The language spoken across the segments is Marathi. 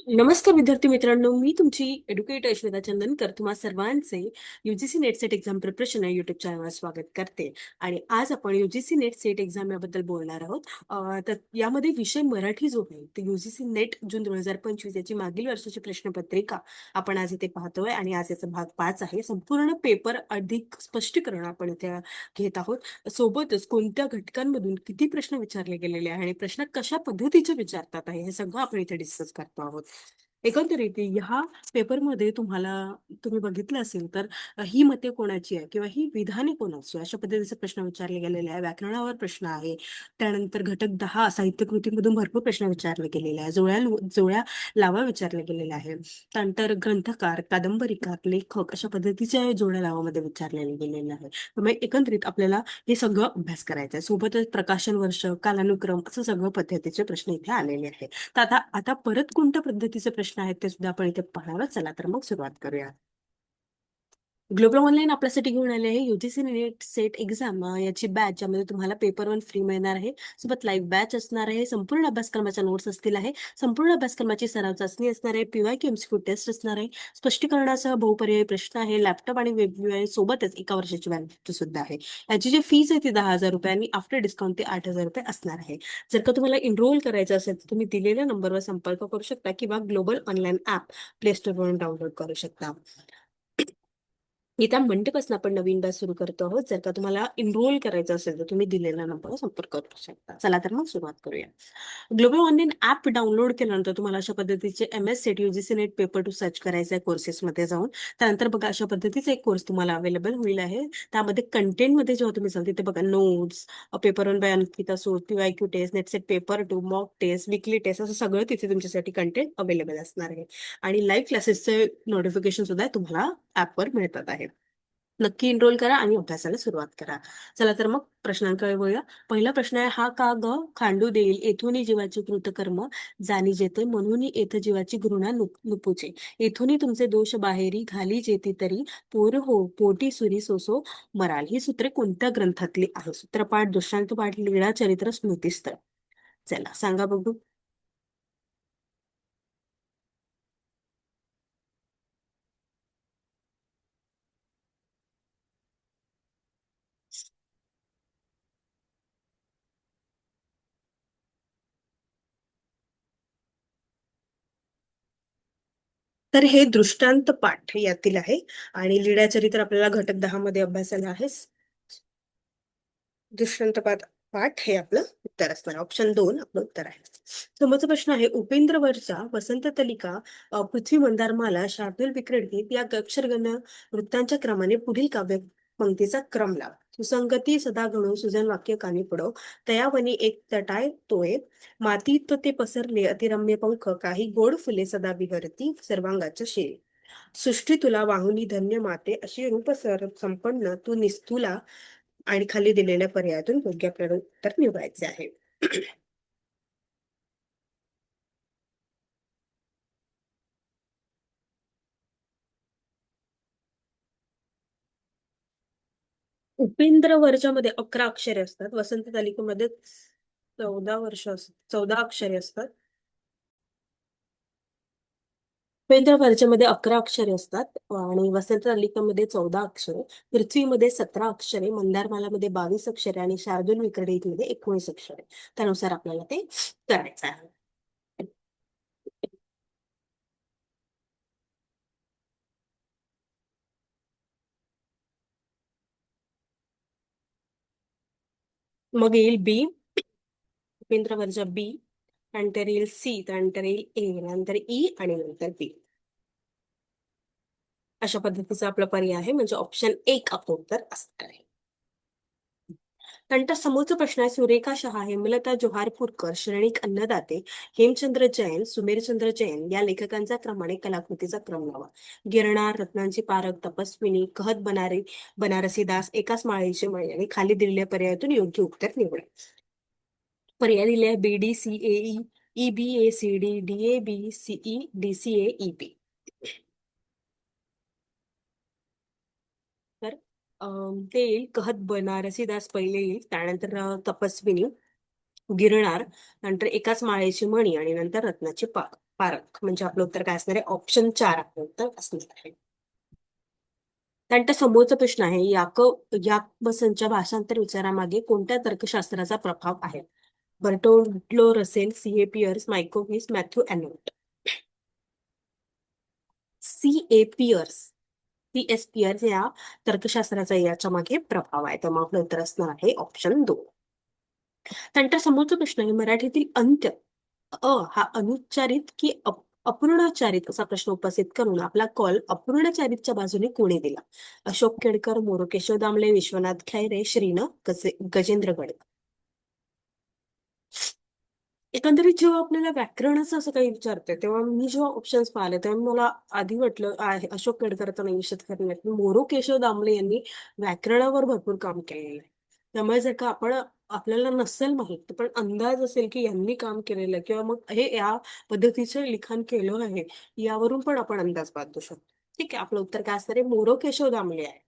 नमस्कार विद्यार्थी मित्रांनो, मी तुमची एड्युकेटर श्वेता चंदनकर तुम्हा सर्वांचे UGC net set exam preparation या युट्यूब चॅनलवर स्वागत करते. आणि आज आपण युजीसी नेट सेट एक्झाम याबद्दल बोलणार आहोत. तर यामध्ये विषय मराठी जो आहे तर युजीसी नेट जून 2025 याची मागील वर्षाची प्रश्नपत्रिका आपण आज इथे पाहतोय आणि आज याचा भाग 5 आहे. संपूर्ण पेपर अधिक स्पष्टीकरण आपण इथे घेत आहोत. सोबतच कोणत्या घटकांमधून किती प्रश्न विचारले गेलेले आहे आणि प्रश्न कशा पद्धतीचे विचारतात आहे हे सगळं आपण इथे डिस्कस करतो आहोत. एकंदरीत ह्या पेपरमध्ये तुम्ही बघितलं असेल तर ही मते कोणाची आहे किंवा ही विधाने कोणाची आहे अशा पद्धतीचे प्रश्न विचारले गेलेले आहे. व्याकरणावर प्रश्न आहे. त्यानंतर घटक 10 साहित्य कृतीमधून भरपूर प्रश्न विचारले गेलेले आहे. जोड्या लावा विचारले गेलेले आहे. त्यानंतर ग्रंथकार, कादंबरीकार, लेखक अशा पद्धतीच्या जोड्या लावामध्ये विचारलेले गेलेले आहे. त्यामुळे एकंदरीत आपल्याला हे सगळं अभ्यास करायचा आहे. सोबतच प्रकाशन वर्ष, कालानुक्रम असं सगळं पद्धतीचे प्रश्न इथे आलेले आहेत. तर आता आता परत कोणत्या पद्धतीचे प्रश्न आहेत ते सुद्धा आपण इथे पाहणार आहोत. चला तर मग सुरुवात करूया. ग्लोबल ऑनलाईन आपल्यासाठी घेऊन आले आहे युजीसी नेट सेट एक्झाम याची बॅच, ज्यामध्ये तुम्हाला पेपर 1 फ्री मिळणार आहे. सोबत लाईव्ह बॅच असणार आहे. संपूर्ण अभ्यासक्रमाच्या नोट्स असतील आहे. संपूर्ण अभ्यासक्रमाची सराव चाचणी असणार आहे. पीवायक्यू एमसीक्यू टेस्ट असणार आहे. स्पष्टीकरणासह बहुपर्यायी प्रश्न आहे. लॅपटॉप आणि वेब सोबतच 1 वर्षाची व्हॅलिडिटी सुद्धा आहे. याची जी फीस आहे ती 10,000 रुपये आणि आफ्टर डिस्काउंट ती 8,000 रुपये असणार आहे. जर का तुम्हाला एनरोल करायचं असेल तर तुम्ही दिलेल्या नंबरवर संपर्क करू शकता किंवा ग्लोबल ऑनलाईन ऍप प्ले स्टोअरवरून डाउनलोड करू शकता. येत्या मंडेपासून आपण नवीन बॅच सुरू करतो आहोत. जर का तुम्हाला एनरोल करायचं असेल तर तुम्ही दिलेल्या नंबरवर संपर्क करू शकता. चला तर मग सुरुवात करूया. ग्लोबल ऑनलाईन ऍप डाउनलोड केल्यानंतर तुम्हाला अशा पद्धतीचे MS set UGC net paper two search करायचं आहे कोर्सेसमध्ये जाऊन. त्यानंतर बघा अशा पद्धतीचा एक कोर्स तुम्हाला अवेलेबल होईल आहे. त्यामध्ये कंटेंटमध्ये जेव्हा तुम्ही जाल तिथे बघा notes, paper 1 by Ankita Sood, PYQ test, NET SET paper 2, mock test, weekly test असं सगळं तिथे तुमच्यासाठी कंटेंट अवेलेबल असणार आहे. आणि लाईव्ह क्लासेसचे नोटिफिकेशन सुद्धा तुम्हाला ऍपवर मिळतात आहे. नक्की एनरोल करा आणि अभ्यासाला सुरुवात करा. चला तर मग प्रश्नांकडे वळूया. पहिला प्रश्न आहे, हा का ग खांडू देईल येथुनी जीवाचे कृतकर्म जाणी जेते म्हणून येथ जीवाची घृणा नुपुचे येथुनी तुमचे दोष बाहेरी घाली जेती तरी पोर हो पोटी सुरी सोसो मराल. ही सूत्रे कोणत्या ग्रंथातली आहे? सूत्रपाठ, दृष्टांतपाठ, लीळा, चरित्र, स्मृतिस्थळ. चला सांगा बघू. तर हे दृष्टांत पाठ यातील आहे आणि लीळा चरित्र आपल्याला घटक 10 मध्ये अभ्यासाला आहे. दृष्टांत पाठ हे आपलं उत्तर असणार. ऑप्शन 2 आपलं उत्तर आहे. समोरचा प्रश्न आहे, उपेंद्र वरचा वसंत तलिका, पृथ्वी मंदारमाला, शार्दूल विक्रीडित या अक्षरगण वृत्तांच्या क्रमाने पुढील काव्य पंक्तीचा क्रम लावा. सुसंगती सदा घडो सुजन वाक्य कानी पडो, तयावनी एक तटाय तोय, मातीत ते पसरले अतिरम्य पंख, काही गोड फुले सदा विहरती सर्वांगाच्या शेळी. सृष्टी तुला वाहुनी धन्य माते, अशी रूप संपन्न तू निस्तुला. आणि खाली दिलेल्या पर्यायातून योग्य आपल्याला उत्तर निवडायचे आहे. उपेंद्र वर्जामध्ये 11 अक्षरे असतात. वसंत तालिकेमध्ये 14 अक्षरे असतात. उपेंद्र वर्जामध्ये 11 अक्षरे असतात आणि वसंत तालिकेमध्ये 14 अक्षरे, पृथ्वीमध्ये 17 अक्षरे, मंदारमालामध्ये 22 अक्षरे आणि शार्दूल विक्रीडितमध्ये 19 अक्षरे. त्यानुसार आपल्याला ते करायचं आहे. मग येईल बी, उपेंद्र वर्जा बी, त्यानंतर येईल सी, त्यानंतर येईल ए, नंतर ई आणि नंतर बी. अशा पद्धतीचा आपला पर्याय आहे, म्हणजे ऑप्शन 1 आपलं उत्तर असणार आहे. त्यानंतर समोरचा प्रश्न आहे, सुरेखा शहा, हेमलता जोहारपूरकर, श्रेणिक अन्नदाते, हेमचंद्र जैन, सुमेरचंद्र जैन या लेखकांचा क्रमाने कलाकृतीचा क्रम लावा. गिरणार, रत्नांची पारख, तपस्विनी, कहत बनारसी दास, एकाच माळेचे मळे आणि खाली दिलेल्या पर्यायातून योग्य उत्तर निवडा. पर्याय दिले आहे BDCAE, EBACD, DABCE, DCAEB. तर ते येईल कहत बनारसी दास पहिले येईल, त्यानंतर तपस्विनी, गिरणार, नंतर एकाच माळेची मणी आणि नंतर रत्नाची पारख. म्हणजे आपलं उत्तर काय असणार आहे? ऑप्शन 4 आपलं उत्तर असणार आहे. त्यानंतर समोरचा प्रश्न आहे, याकबसनच्या भाषांतर विचारामागे कोणत्या तर्कशास्त्राचा प्रभाव आहे? बर्टोल्डो रसेल, सी ए पियर्स, मायकोव्हिस, मॅथ्यू एनोल्ट. सी ए पियर्स, सी एस पियर्स या तर्कशास्त्राचा याच्या मागे प्रभाव आहे. तर मग आपलं उत्तर असणार आहे ऑप्शन 2. त्यानंतर समोरचा प्रश्न आहे, मराठीतील अंत्य हा अनुच्चारित की अपूर्णोच्चारित असा प्रश्न उपस्थित करून आपला कॉल अपूर्णचारितच्या बाजूने कोणी दिला? अशोक केळकर, मोरोकेशव दामले, विश्वनाथ खैरे, गजेंद्र गडकर. एकंदरीत जेव्हा आपल्याला व्याकरणाचं असं काही विचारते तेव्हा मी जेव्हा ऑप्शन्स पाहिले तेव्हा मला आधी वाटलं आहे अशोक केळकर तर नाही, निश्चित करण्यात मोरो केशव दामले यांनी व्याकरणावर भरपूर काम केलेलं आहे. त्यामुळे जर का आपण आपल्याला नसेल माहित पण अंदाज असेल की यांनी काम केलेलं आहे किंवा मग हे या पद्धतीचं लिखाण केलं आहे, यावरून पण आपण अंदाज बांधू शकतो. ठीक आहे, आपलं उत्तर काय असणार आहे? मोरो केशव दामले आहे.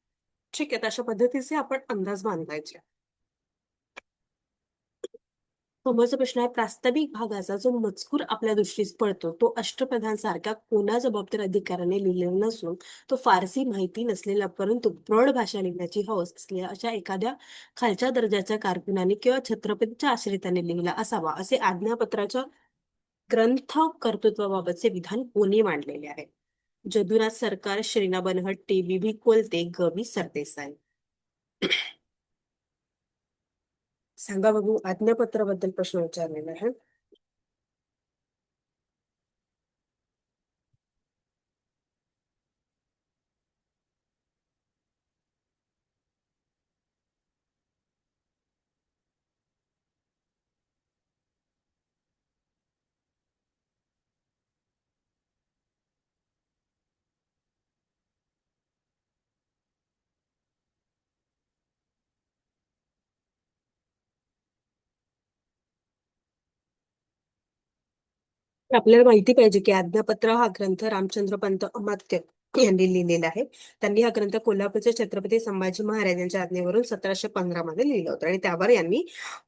ठीक आहे, तर अशा पद्धतीचे आपण अंदाज बांधायचे. समोरचा प्रश्न आहे, प्रास्ताविक भागाचा जो मजकूर आपल्या दृष्टीस पडतो तो अष्टप्रधानसारख्या कोणा जबाबदार अधिकाऱ्याने लिहिलेला नसून तो फारसी माहिती नसलेला परंतु प्रौढ भाषा लिहिण्याची हौस असलेल्या अशा एखाद्या खालच्या दर्जाच्या कारकुनाने किंवा छत्रपतीच्या आश्रिताने लिहिला असावा, असे आज्ञापत्राच्या ग्रंथ कर्तृत्वाबाबतचे विधान कोणी मांडलेले आहे? जदुनाथ सरकार, श्रीना बनहट्टी, बी कोलते, ग सरदेसाई. सांगा बघू, आज्ञापत्राबद्दल प्रश्न विचारलेला आहे. आपल्याला माहिती पाहिजे की आज्ञापत्र हा ग्रंथ रामचंद्र पंत अमात्य यांनी लिहिलेला आहे. त्यांनी हा ग्रंथ कोल्हापूरचे छत्रपती संभाजी महाराज यांच्या आज्ञेवरून 1715 मध्ये लिहिलं होतं आणि त्यावर यांनी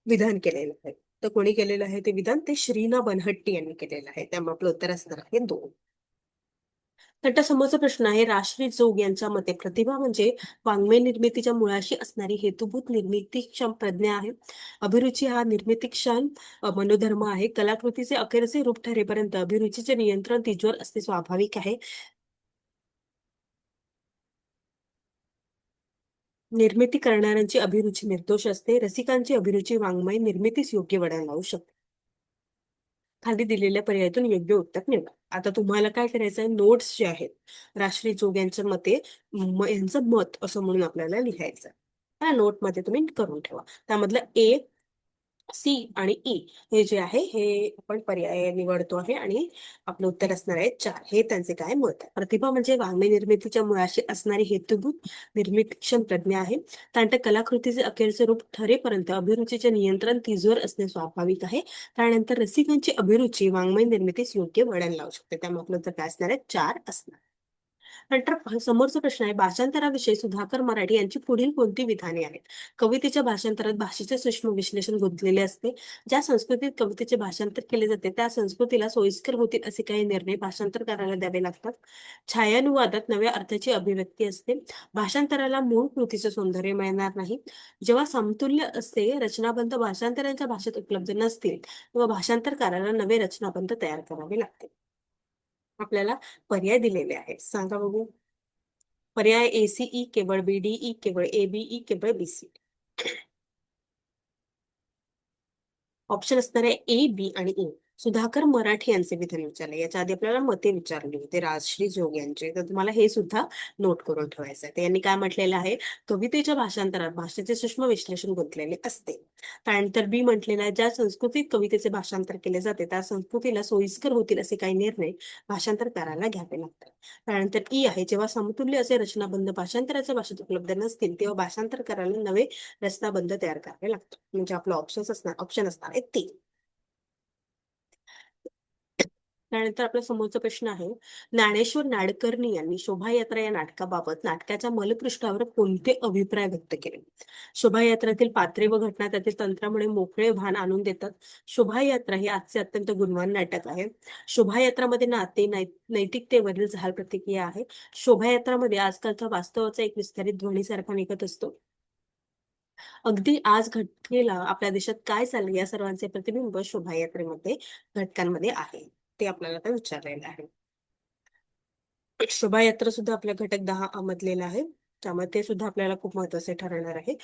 विधान केलेलं आहे. तर कोणी केलेलं आहे ते विधान? ते श्रीना बनहट्टी यांनी केलेलं आहे. त्यामुळे आपलं उत्तर असणार आहे 2. तर समोरचा प्रश्न आहे, राश्री जोग यांच्या मते प्रतिभा म्हणजे वाङ्मय निर्मितीच्या मुळाशी असणारी हेतुभूत निर्मितीक्षम प्रज्ञा आहे. अभिरुची हा निर्मितीक्षम मनोधर्म आहे. कलाकृतीचे अखेरचे रूप ठरेपर्यंत अभिरुचीचे नियंत्रण तिच्यावर असणे स्वाभाविक आहे. निर्मिती करणाऱ्यांची अभिरुची निर्दोष असते. रसिकांची अभिरुची वाङ्मय निर्मितीस योग्य वळण लावू शकते. खाली दिलेल्या पर्यायातून योग्य उत्तर निवडा. आता तुम्हाला काय करायचं आहे, नोट्स जे आहेत राष्ट्रीय जोग यांच्या मते यांचं मत असं म्हणून आपल्याला लिहायचं. त्या नोटमध्ये तुम्ही करून ठेवा. त्यामधलं ए, सी आणि ई हे जे आहे हे आपण पर्याय निवडतो आहे आणि आपलं उत्तर असणार आहे 4. हे त्यांचे काय मत आहे. प्रतिभा म्हणजे वाङ्मय निर्मितीच्या मुळाशी असणारी हेतुभूत निर्मितीक्षम प्रज्ञा आहे. त्यानंतर कलाकृतीचे अखेरचे रूप ठरेपर्यंत अभिरुचीचे नियंत्रण तिजोर असणे स्वाभाविक आहे. त्यानंतर रसिकांची अभिरुची वाङ्मय निर्मितीस योग्य वळण लावू शकते. त्यामुळे आपलं उत्तर काय असणार आहे? 4 असणार. नंतर समोरचा प्रश्न आहे, भाषांतराविषयी सुधाकर मराठी यांची पुढील कोणती विधाने आहेत? कवितेच्या भाषांतरात भाषेचे सूक्ष्म विश्लेषण गुंतलेले असते. ज्या संस्कृतीत कवितेचे भाषांतर केले जाते त्या संस्कृतीला सोयीस्कर होतील असे काही निर्णय भाषांतरकाराला द्यावे लागतात. छायानुवादात नव्या अर्थाची अभिव्यक्ती असते. भाषांतराला मूळ कृतीचे सौंदर्य मिळणार नाही. जेव्हा समतुल्य असते, रचनाबंध भाषांतरांच्या भाषेत उपलब्ध नसतील तेव्हा भाषांतरकाराला नवे रचनाबंध तयार करावे लागते. आपल्याला पर्याय दिलेले आहेत, सांगा बघू. पर्याय ACE केवळ, BDE केवळ, ABE केवळ, BC. ऑप्शन असणार आहे ए, बी आणि ई. सुधाकर मराठे यांचे विधान विचारले. याच्या आधी आपल्याला मते विचारली होते राजश्री जोग यांचे, तर तुम्हाला हे सुद्धा नोट करून ठेवायचं आहे. तर यांनी काय म्हटलेलं आहे, कवितेच्या भाषांतरात भाषेचे सूक्ष्म विश्लेषण गुंतलेले असते. त्यानंतर बी म्हटलेलं आहे, ज्या संस्कृतीत कवितेचे भाषांतर केले जाते त्या संस्कृतीला सोयीस्कर होतील असे काही निर्णय भाषांतरकाराला घ्यावे लागतात. त्यानंतर ई आहे, जेव्हा समतुल्य असे रचनाबंध भाषांतराच्या भाषेत उपलब्ध नसतील तेव्हा भाषांतरकाराला नवे रचनाबंध तयार करावे लागतात. म्हणजे आपलं ऑप्शन असणार, ऑप्शन असणार आहे 3. त्यानंतर आपला समोरचा प्रश्न आहे, ज्ञानेश्वर नाडकर्णी यांनी शोभायात्रा या नाटकाबाबत नाटकाच्या मलपृष्ठावर कोणते अभिप्राय व्यक्त केले? शोभायात्रातील पात्रे व घटना त्यातील तंत्रामुळे मोकळे भान आणून देतात. शोभायात्रा हे आजचे अत्यंत गुणवान नाटक आहे. शोभायात्रामध्ये नाते नैतिकतेवरील जहाल प्रतिक्रिया आहे. शोभायात्रामध्ये आजकालचा वास्तवाचा एक विस्तारित ध्वनीसारखा निघत असतो. अगदी आज घटनेला आपल्या देशात काय चाललंय या सर्वांचे प्रतिबिंब शोभायात्रेमध्ये घटकांमध्ये आहे. ते आपल्याला आता विचारलेलं आहे. शोभायात्रा सुद्धा आपल्या घटक 10 मधलेला आहे. त्यामुळे ते सुद्धा आपल्याला खूप महत्वाचे ठरणार आहे.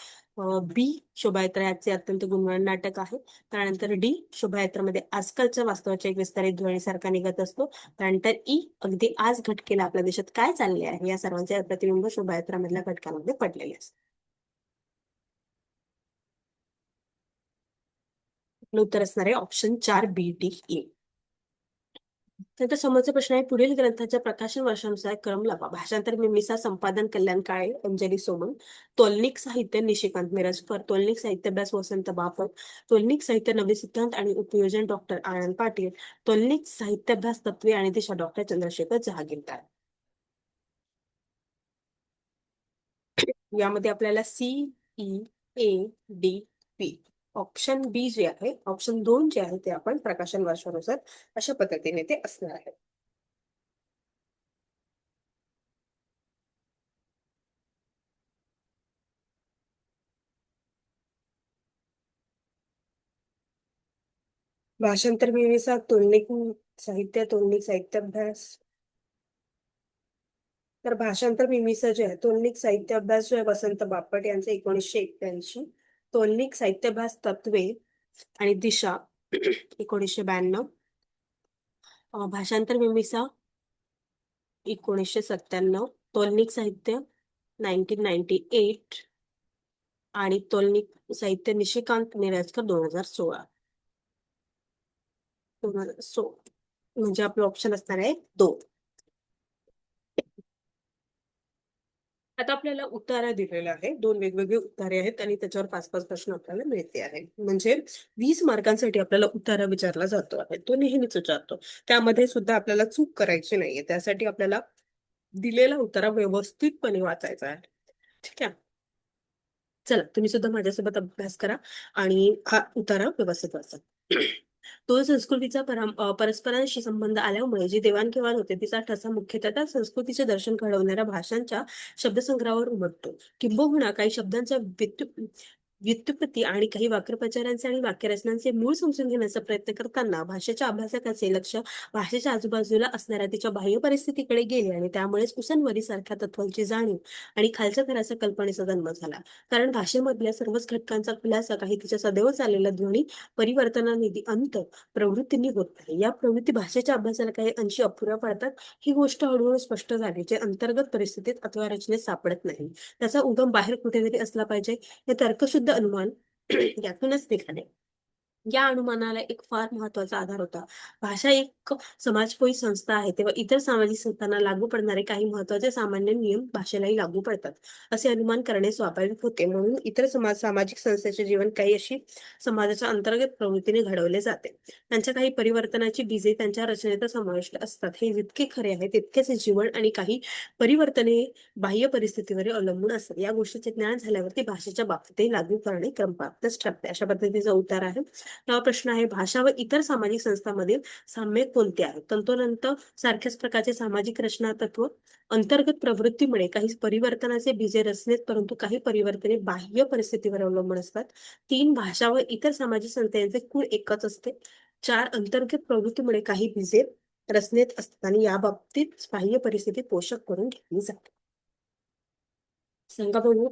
बी शोभायात्रा याचे अत्यंत गुणवान नाटक आहे. त्यानंतर डी शोभायात्रामध्ये आजकालच्या वास्तवाच्या एक विस्तारित ध्वनीसारखा निघत असतो. त्यानंतर ई अगदी आज घटकेला आपल्या देशात काय चालले आहे या सर्वांचे प्रतिबिंब शोभायात्रामधल्या घटकांमध्ये पडलेले असतात. आपलं उत्तर असणार आहे ऑप्शन 4 बी डी ई. त्यानंतर समोरचा प्रश्न आहे, पुढील ग्रंथाच्या प्रकाशन वर्षानुसार क्रम लावा. भाषांतर मिमिसा, संपादन कल्याण काळे, अंजली सोमण, तोलनिक साहित्य निशिकांत मिरजकर, तोलनिक साहित्य अभ्यास वसंत बापट, तोलनिक साहित्य नवे सिद्धांत आणि उपयोजन डॉक्टर आनंद पाटील, तोलनिक साहित्य अभ्यास तत्वे आणि दिशा डॉक्टर चंद्रशेखर जहागीरदार. यामध्ये आपल्याला C, E, A, D, P. Option B जे आहे, ऑप्शन 2 जे आहे ते आपण प्रकाशन वर्षानुसार अशा पद्धतीने ते असणार आहे. भाषांतर मिळवीचा तोलनिक साहित्य अभ्यास. तर भाषांतर मिमीचं जे आहे तोलनिक साहित्य अभ्यास जो आहे वसंत बापट यांचे 1981, तोलनिक साहित्य अभ्यास तत्वे आणि दिशा 1992, भाषांतर मिमीचा 1997, तोलनिक साहित्य 1998 आणि तोलनिक साहित्य निशिकांत मिरजकर 2016. 2016 म्हणजे आपलं ऑप्शन असणार आहे 2. आता आपल्याला उतारा दिलेला आहे, 2 वेगवेगळे उतारे आहेत आणि त्याच्यावर 5-5 प्रश्न आपल्याला मिळते आहे. म्हणजे 20 मार्कांसाठी आपल्याला उतारा विचारला जातो आहे, तो नेहमीच विचारतो. त्यामध्ये सुद्धा आपल्याला चूक करायची नाहीये. त्यासाठी आपल्याला दिलेला उतारा व्यवस्थितपणे वाचायचा आहे. ठीक आहे. चला, तुम्ही सुद्धा माझ्यासोबत अभ्यास करा आणि हा उतारा व्यवस्थित वाचा. तो संस्कृतीचा परस्परांशी संबंध आल्यामुळे जी देवाणघेवाण होते तिचा ठसा मुख्यतः त्या संस्कृतीचे दर्शन घडवणाऱ्या भाषांच्या शब्दसंग्रहावर उमटतो. किंबहुना काही शब्दांच्या व्युत्पत्ती आणि काही वाक्प्रचारांचे आणि वाक्यरचनांचे मूळ समजून घेण्याचा प्रयत्न करताना भाषेच्या अभ्यासकाचे लक्ष भाषेच्या आजूबाजूला असणाऱ्या तिच्या बाह्य परिस्थितीकडे गेले आणि त्यामुळेच उसनवरी सारख्या तत्वांची जाणीव आणि खालच्या थराचा कल्पनेचा जन्म झाला. कारण भाषेमधल्या सर्वच घटकांचा खुलासा काही तिच्या सदैव चाललेल्या ध्वनी परिवर्तनानिधी अंत प्रवृत्तींनी होत नाही. या प्रवृत्ती भाषेच्या अभ्यासाला काही अंशी अपुऱ्या पडतात. ही गोष्ट हळूहळू स्पष्ट झाली, जे अंतर्गत परिस्थितीत अथवा रचनेत सापडत नाही. त्याचा उगम बाहेर कुठेतरी असला पाहिजे, हे तर्कशुद्ध अनुमान यातूनच निघाले. या अनुमानाला एक फार महत्वाचा आधार होता. भाषा एक समाजपोयी संस्था आहे, तेव्हा इतर सामाजिक संस्थांना लागू पडणारे काही महत्वाचे सामान्य नियम भाषेलाही लागू पडतात, असे अनुमान करणे स्वाभाविक होते. म्हणून इतर सामाजिक संस्थेचे जीवन काही अशी समाजाच्या अंतर्गत प्रवृत्तीने घडवले जाते. त्यांच्या काही परिवर्तनाची बीजे त्यांच्या रचनेत समाविष्ट असतात. हे जितके खरे आहे तितकेच जीवन आणि काही परिवर्तने बाह्य परिस्थितीवर अवलंबून असतात. या गोष्टीचे ज्ञान झाल्यावरती भाषेच्या बाबतीतही लागू करणे क्रमप्राप्तच ठरते. अशा पद्धतीचा उतार आहे. हा प्रश्न आहे, भाषा व इतर सामाजिक संस्थांमधील साम्य कोणते आहेत? तंतोतंत सारख्याच प्रकारचे सामाजिक रचना तत्व, अंतर्गत प्रवृत्तीमुळे काही परिवर्तनाचे बीजे रचनेत, परंतु काही परिवर्तने बाह्य परिस्थितीवर अवलंबून असतात. 3 भाषा व इतर सामाजिक संस्थांचे कुळ एकच असते. 4 अंतर्गत प्रवृत्तीमुळे काही बीजे रचनेत असतात आणि या बाबतीत बाह्य परिस्थिती पोषक करून घेतली जाते. सांगा बघू.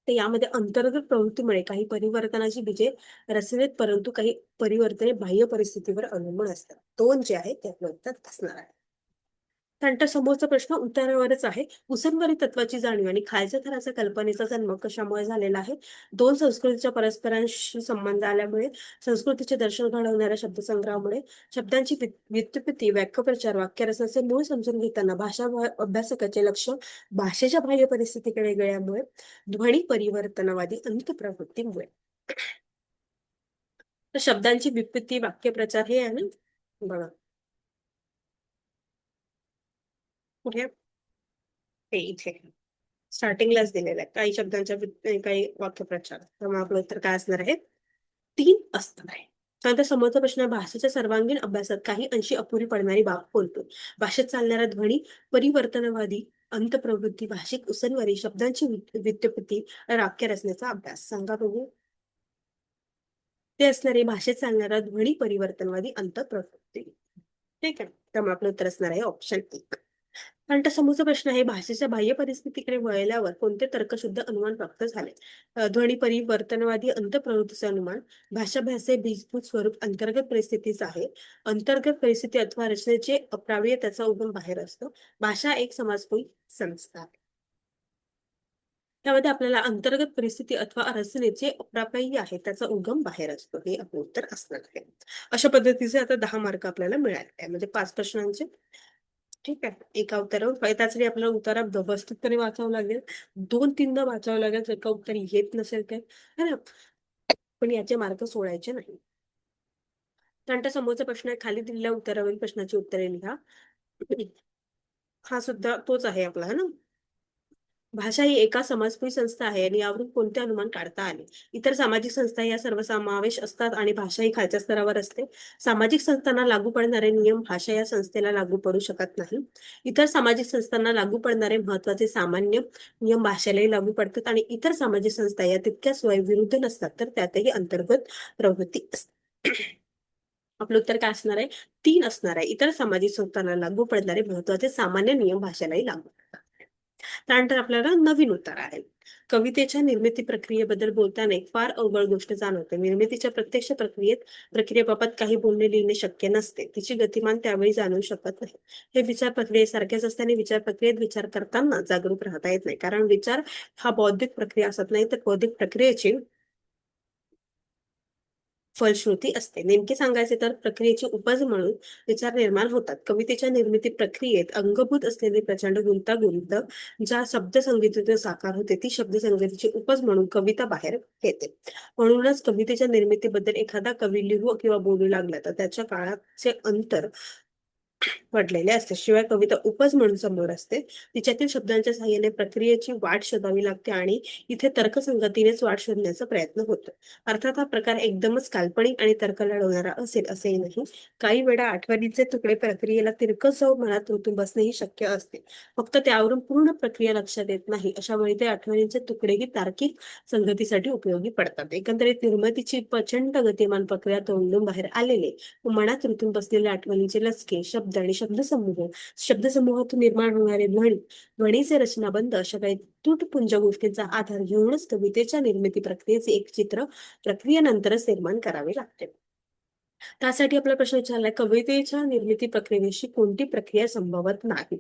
तर यामध्ये अंतर्गत प्रवृत्तीमुळे काही परिवर्तनाची बीजे रचनेत, परंतु काही परिवर्तने बाह्य परिस्थितीवर अवलंबून असतात. 2 जे आहे ते आपल्या उत्तरात असणार आहे. त्यानंतर समोरचा प्रश्न उत्तरावरच आहे. उसनवरी तत्वाची जाणीव आणि खालच्या थराचा कल्पनेचा जन्म कशामुळे झालेला आहे? 2 संस्कृतीच्या परस्परांशी संबंध आल्यामुळे, संस्कृतीचे दर्शन घडवणाऱ्या शब्दसंग्रहामुळे, शब्दांची व्युत्पत्ती, वाक्यप्रचार, वाक्यरचनाचे मूळ समजून घेताना भाषा अभ्यासकाचे लक्ष भाषेच्या बाह्य परिस्थितीकडे गेल्यामुळे, ध्वनी परिवर्तनवादी अंतप्रवृत्तीमुळे. तर शब्दांची व्युत्पत्ती, वाक्यप्रचार हे आहे ना, बघा. कुठे? हे इथे स्टार्टिंगलाच दिलेलं आहे काही शब्दांच्या काही वाक्यप्रचार. त्यामुळे आपलं उत्तर काय असणार आहे? 3 असणार आहे. त्यानंतर समोरचा प्रश्न आहे, भाषेच्या सर्वांगीण अभ्यासात काही अंशी अपुरी पडणारी बाब कोणती? भाषेत चालणारा ध्वनी परिवर्तनवादी अंतप्रवृत्ती, भाषिक उसनवारी, शब्दांची व्युत्पत्ती, वाक्य रचनेचा अभ्यास. सांगा बघू. ते असणार आहे भाषेत चालणारा ध्वनी परिवर्तनवादी अंतप्रवृत्ती. ठीक आहे. त्यामुळे आपलं उत्तर असणार आहे ऑप्शन 1. कारण समोरचा प्रश्न आहे, भाषेच्या बाह्य परिस्थितीकडे वळल्यावर कोणते तर्कशुद्ध अनुमान प्राप्त झाले? ध्वनी परिवर्तनवादी अंतप्रवृत्तीचे अनुमान, भाषाभ्यासे बीजभूत स्वरूप अंतर्गत परिस्थितीच आहे, अंतर्गत परिस्थिती अथवा रचनेचे अप्राव्य त्याचा उगम बाहेर असतो, भाषा एक समाजकुल संस्था आहे. त्यामध्ये आपल्याला अंतर्गत परिस्थिती अथवा रचनेचे अप्राप्य आहे त्याचा उगम बाहेर असतो, हे आपलं उत्तर असणार आहे. अशा पद्धतीचे आता 10 मार्क आपल्याला मिळाले आहे, म्हणजे 5 प्रश्नांचे. ठीक आहे. एका उत्तरावर त्यासाठी आपल्याला उत्तर व्यवस्थितपणे वाचावं लागेल. 2-3दा वाचावं लागेल. जर का उत्तर येत नसेल तर, है ना? पण याचे मार्क सोडायचे नाही. त्यानंतर समोरचा प्रश्न आहे, खाली दिलेल्या उत्तरावरील प्रश्नाची उत्तरे लिहा. हा सुद्धा तोच आहे आपला, है ना? भाषा ही एका समाजप्रिय संस्था आहे आणि यावरून कोणते अनुमान काढता आले? इतर सामाजिक संस्था या सर्व समावेश असतात आणि भाषा ही खालच्या स्तरावर असते. सामाजिक संस्थांना लागू पडणारे नियम भाषा या संस्थेला लागू पडू शकत नाही. इतर सामाजिक संस्थांना लागू पडणारे महत्वाचे सामान्य नियम भाषेलाही लागू पडतात आणि इतर सामाजिक संस्था या तितक्याच विरुद्ध नसतात, तर त्यातही अंतर्गत प्रवृत्ती असते. आपलं उत्तर काय असणार आहे? 3 असणार आहे. इतर सामाजिक संस्थांना लागू पडणारे महत्वाचे सामान्य नियम भाषेलाही लागू पडतात. त्यानंतर आपल्याला नवीन उत्तर आहे. कवितेच्या निर्मिती प्रक्रियेबद्दल बोलताना एक फार अवघड गोष्ट जाणवते. निर्मितीच्या प्रत्यक्ष प्रक्रियेबाबत काही बोलणे लिहिणे शक्य नसते. तिची गतिमान त्यावेळी जाणवू शकत नाही. हे विचार प्रक्रियेसारखेच असल्याने विचार प्रक्रियेत विचार करताना जागरूक राहता येत नाही. कारण विचार हा बौद्धिक प्रक्रिया असत नाही, तर बौद्धिक प्रक्रियेची फलश्रुती असते. नेमके सांगायचे तर प्रक्रियेची उपज म्हणून विचार निर्माण होतात. कवितेच्या निर्मिती प्रक्रियेत अंगभूत असलेली प्रचंड गुंतागुंत ज्या शब्दसंगतीतून साकार होते, ती शब्दसंगतीची उपज म्हणून कविता बाहेर येते. म्हणूनच कवितेच्या निर्मितीबद्दल एखादा कवी लिहू किंवा बोलू लागला तर त्याच्या काळाचे अंतर पडलेले असते. शिवाय कविता उपज म्हणून समोर असते. तिच्यातील शब्दांच्या साहाय्याने प्रक्रियेची वाट शोधावी लागते आणि इथे तर्कसंगतीनेच वाट शोधण्याचा प्रयत्न होतो. अर्थात हा प्रकार एकदमच काल्पनिक आणि तर्क लढवणारा असेल असेही नाही. काही वेळा आठवणीचे तुकडे प्रक्रियेला तिरकस जाऊन मनात रुतून बसणेही शक्य असते. फक्त त्यावरून पूर्ण प्रक्रिया लक्षात येत नाही. अशा वेळी ते आठवणींचे तुकडेही तार्किक संगतीसाठी उपयोगी पडतात. एकंदरीत निर्मितीची प्रचंड गतिमान प्रक्रिया तोंडून बाहेर आलेले मनात रुतून बसलेल्या आठवणींचे लचके शब्द आणि शब्दसमूहातून निर्माण होणारे ध्वनीचे रचनाबंध अशा काही तुटपुंज गोष्टींचा आधार घेऊनच कवितेच्या निर्मिती प्रक्रियेचे एक चित्र प्रक्रियेनंतरच निर्माण करावे लागते. त्यासाठी आपला प्रश्न विचारलाय, कवितेच्या निर्मिती प्रक्रियेशी कोणती प्रक्रिया संभवत नाही?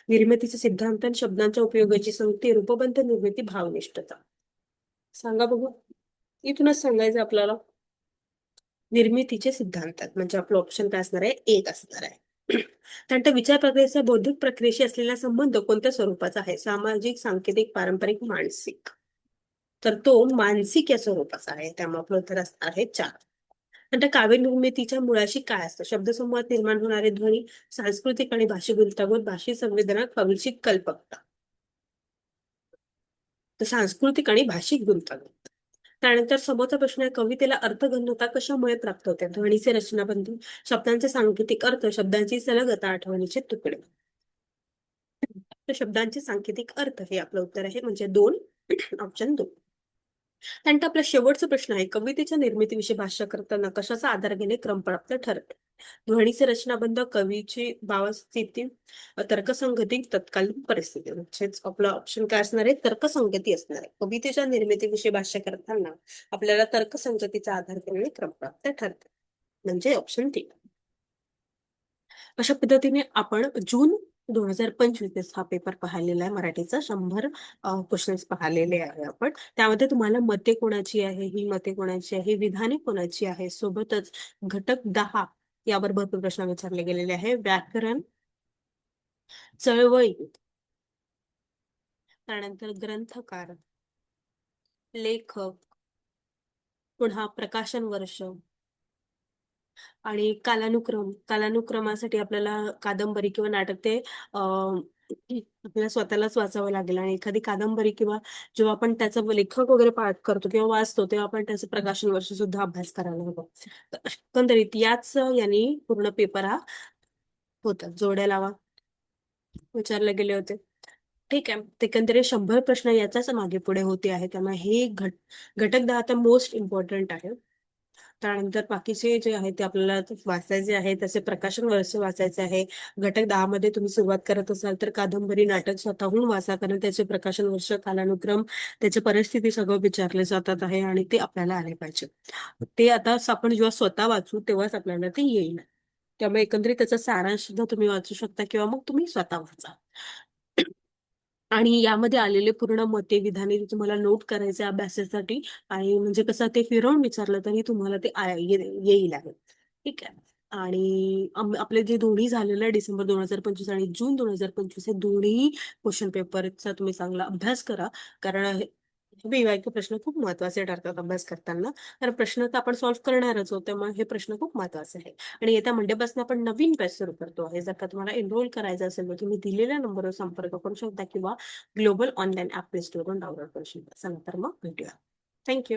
निर्मितीचे सिद्धांत आणि शब्दांच्या उपयोगाची संगती, रूपबंध निर्मिती, भावनिष्ठता. सांगा बघू. इथूनच सांगायचं आपल्याला. निर्मितीचे सिद्धांत म्हणजे आपलं ऑप्शन काय असणार आहे? 1 असणार आहे. त्यानंतर विचार प्रक्रियेचा बौद्धिक प्रक्रियेशी असलेला संबंध कोणत्या स्वरूपाचा आहे? सामाजिक, सांकेतिक, पारंपरिक, मानसिक. तर तो मानसिक या स्वरूपाचा आहे. त्यामुळे आपलं उत्तर असणार आहे 4. नंतर काव्य निर्मितीच्या मुळाशी काय असतं? शब्दसमूहात निर्माण होणारे ध्वनी, सांस्कृतिक आणि भाषिक गुंतागुंत, भाषिक संवेदना, कविची कल्पकता. तर सांस्कृतिक आणि भाषिक गुंतागुंत. त्यानंतर समोरचा प्रश्न आहे, कवितेला अर्थगंधता कशामुळे प्राप्त होते? ध्वनीचे रचनाबंध, शब्दांचे सांकेतिक अर्थ, शब्दांची सलगता, आठवणीचे तुकडे. तर शब्दांचे सांकेतिक अर्थ हे आपलं उत्तर आहे, म्हणजे 2, ऑप्शन 2. त्यानंतर आपला शेवटचा प्रश्न आहे, कवितेच्या निर्मितीविषयी भाष्य करताना कशाचा आधार घेणे क्रमप्राप्त ठरते? ध्वनीचे रचनाबंध, कवीची भावस्थिती, तर्कसंगती, तत्कालीन परिस्थिती. म्हणजेच आपला ऑप्शन काय असणार आहे? तर्कसंगती असणार आहे. कवितेच्या निर्मितीविषयी भाष्य करताना आपल्याला तर्कसंगतीचा आधार घेणे क्रमप्राप्त ठरते, म्हणजे ऑप्शन 3. अशा पद्धतीने आपण जून 2025 हा पेपर पाहिलेला आहे. मराठीचा 100 क्वेश्चन्स पाहिलेले आहे आपण. त्यामध्ये तुम्हाला मते कोणाची आहे, ही मते कोणाची आहे, विधाने कोणाची आहे, सोबतच घटक 10 यावर भरपूर प्रश्न विचारले गेलेले आहे. व्याकरण, चळवळी, त्यानंतर ग्रंथकार, लेखक, पुन्हा प्रकाशन वर्ष आणि कालानुक्रमासाठी आपल्याला कादंबरी किंवा नाटक ते आपल्याला स्वतःलाच वाचावं लागेल आणि एखादी कादंबरी किंवा जेव्हा आपण त्याचा लेखक वगैरे पाठ करतो किंवा वाचतो तेव्हा आपण त्याचं प्रकाशन वर्ष सुद्धा अभ्यास करायला हवं. तर एकंदरीत याच यांनी पूर्ण पेपर हा होता. जोड्या लावा विचारले गेले होते. ठीक आहे. ते एकंदरीत 100 प्रश्न याचाच मागे पुढे होते आहे. त्यामुळे हे घटक 10 आता मोस्ट इम्पॉर्टंट आहे. त्यानंतर बाकीचे जे आहे ते आपल्याला वाचायचे आहे. त्याचे प्रकाशन वर्ष वाचायचे आहे. घटक 10 मध्ये तुम्ही सुरुवात करत असाल तर कादंबरी, नाटक स्वतःहून वाचा. कारण त्याचे प्रकाशन वर्ष, कालानुक्रम, त्याची परिस्थिती सगळं विचारले जातात आहे आणि ते आपल्याला आले पाहिजे. ते आता आपण जेव्हा स्वतः वाचू तेव्हाच आपल्याला ते येईल. त्यामुळे एकंदरीत त्याचा सारांश सुद्धा तुम्ही वाचू शकता किंवा मग तुम्ही स्वतः वाचा. आणि यामध्ये आलेले पूर्ण मते, विधाने तुम्हाला नोट करायचे अभ्यासासाठी आणि म्हणजे कसं ते फिरवून विचारलं तरी तुम्हाला ते येईल आहे. ठीक आहे. आणि आपले जे दोन्ही झालेलं डिसेंबर 2025 आणि जून 2025 हे दोन्ही क्वेश्चन पेपरचा तुम्ही चांगला अभ्यास करा. कारण विवाहिक प्रश्न खूप महत्वाचे ठरतात अभ्यास करताना. कारण प्रश्न तर आपण सॉल्व्ह करणारच आहोत, त्यामुळे हे प्रश्न खूप महत्वाचे आहे. आणि येत्या मंडेपासून आपण नवीन बॅच सुरू करतो आहे. जर का तुम्हाला एनरोल करायचं असेल तर तुम्ही दिलेल्या नंबरवर संपर्क करू शकता किंवा ग्लोबल ऑनलाईन ऍप प्ले स्टोअरवरून डाउनलोड करू शकता. चला तर मग भेटूया. थँक्यू.